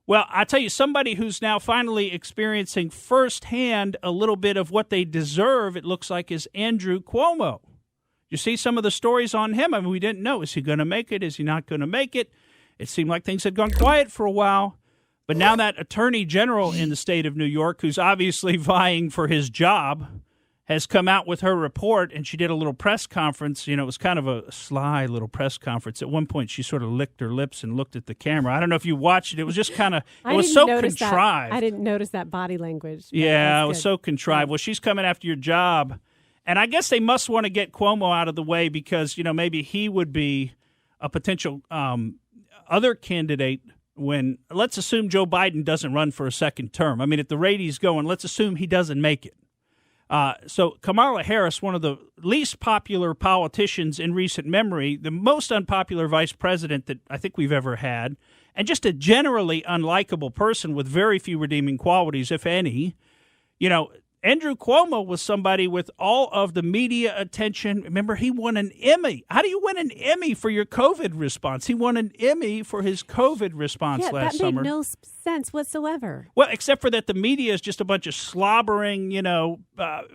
Well, I tell you, somebody who's now finally experiencing firsthand a little bit of what they deserve, it looks like, is Andrew Cuomo. You see some of the stories on him. I mean, we didn't know. Is he going to make it? Is he not going to make it? It seemed like things had gone quiet for a while. But now that attorney general in the state of New York, who's obviously vying for his job, has come out with her report, and she did a little press conference. You know, it was kind of a sly little press conference. At one point, she sort of licked her lips and looked at the camera. I don't know if you watched it. It was just kind of, it was so contrived. I didn't notice that body language. Yeah, it was so contrived. Well, she's coming after your job. And I guess they must want to get Cuomo out of the way because, you know, maybe he would be a potential other candidate when, let's assume Joe Biden doesn't run for a second term. I mean, at the rate he's going, let's assume he doesn't make it. So Kamala Harris, one of the least popular politicians in recent memory, the most unpopular vice president that I think we've ever had, and just a generally unlikable person with very few redeeming qualities, if any. You know, Andrew Cuomo was somebody with all of the media attention. Remember, he won an Emmy. How do you win an Emmy for your COVID response? He won an Emmy for his COVID response last summer. That made no sense whatsoever. Well, except for that the media is just a bunch of slobbering,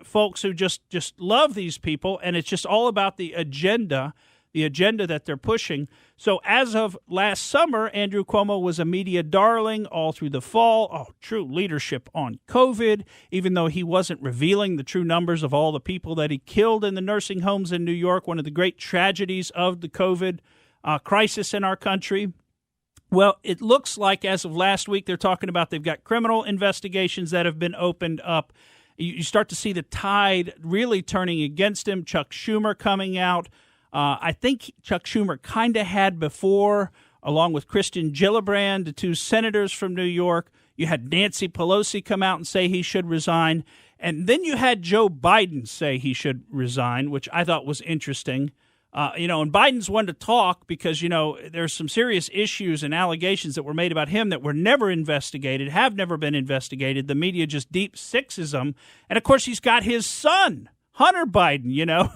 folks who just love these people, and it's just all about the agenda that they're pushing. So as of last summer, Andrew Cuomo was a media darling all through the fall. Oh, true leadership on COVID, even though he wasn't revealing the true numbers of all the people that he killed in the nursing homes in New York, one of the great tragedies of the COVID crisis in our country. Well, it looks like as of last week, they're talking about they've got criminal investigations that have been opened up. You start to see the tide really turning against him. Chuck Schumer coming out. I think Chuck Schumer kind of had before, along with Kristen Gillibrand, the two senators from New York. You had Nancy Pelosi come out and say he should resign. And then you had Joe Biden say he should resign, which I thought was interesting. And Biden's one to talk because, there's some serious issues and allegations that were made about him that were never investigated, have never been investigated. The media just deep sixes them. And, of course, he's got his son, Hunter Biden,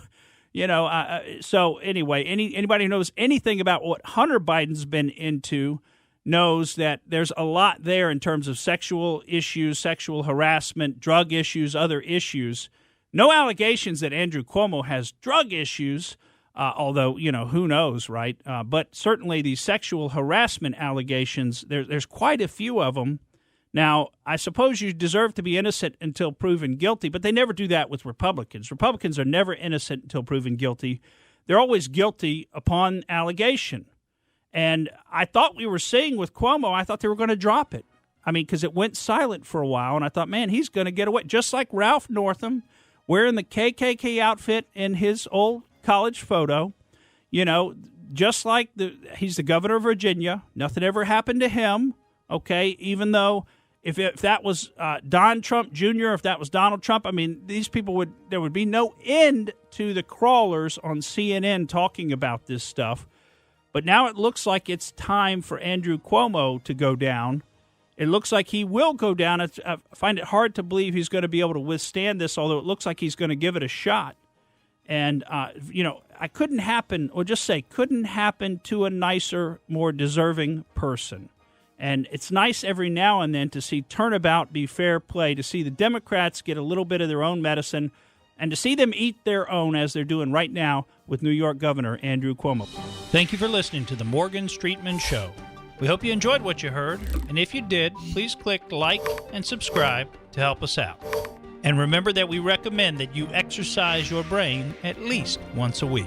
So anyway, anybody who knows anything about what Hunter Biden's been into knows that there's a lot there in terms of sexual issues, sexual harassment, drug issues, other issues. No allegations that Andrew Cuomo has drug issues, although, who knows, right? But certainly these sexual harassment allegations, there's quite a few of them. Now, I suppose you deserve to be innocent until proven guilty, but they never do that with Republicans. Republicans are never innocent until proven guilty. They're always guilty upon allegation. And I thought we were seeing with Cuomo, I thought they were going to drop it. I mean, because it went silent for a while, and I thought, man, he's going to get away. Just like Ralph Northam wearing the KKK outfit in his old college photo, just like he's the governor of Virginia. Nothing ever happened to him, okay, even though if that was Don Trump Jr., if that was Donald Trump, I mean, these people there would be no end to the crawlers on CNN talking about this stuff. But now it looks like it's time for Andrew Cuomo to go down. It looks like he will go down. I find it hard to believe he's going to be able to withstand this, although it looks like he's going to give it a shot. And, couldn't happen to a nicer, more deserving person. And it's nice every now and then to see turnabout be fair play, to see the Democrats get a little bit of their own medicine, and to see them eat their own as they're doing right now with New York Governor Andrew Cuomo. Thank you for listening to the Morgan Streetman Show. We hope you enjoyed what you heard, and if you did, please click like and subscribe to help us out. And remember that we recommend that you exercise your brain at least once a week.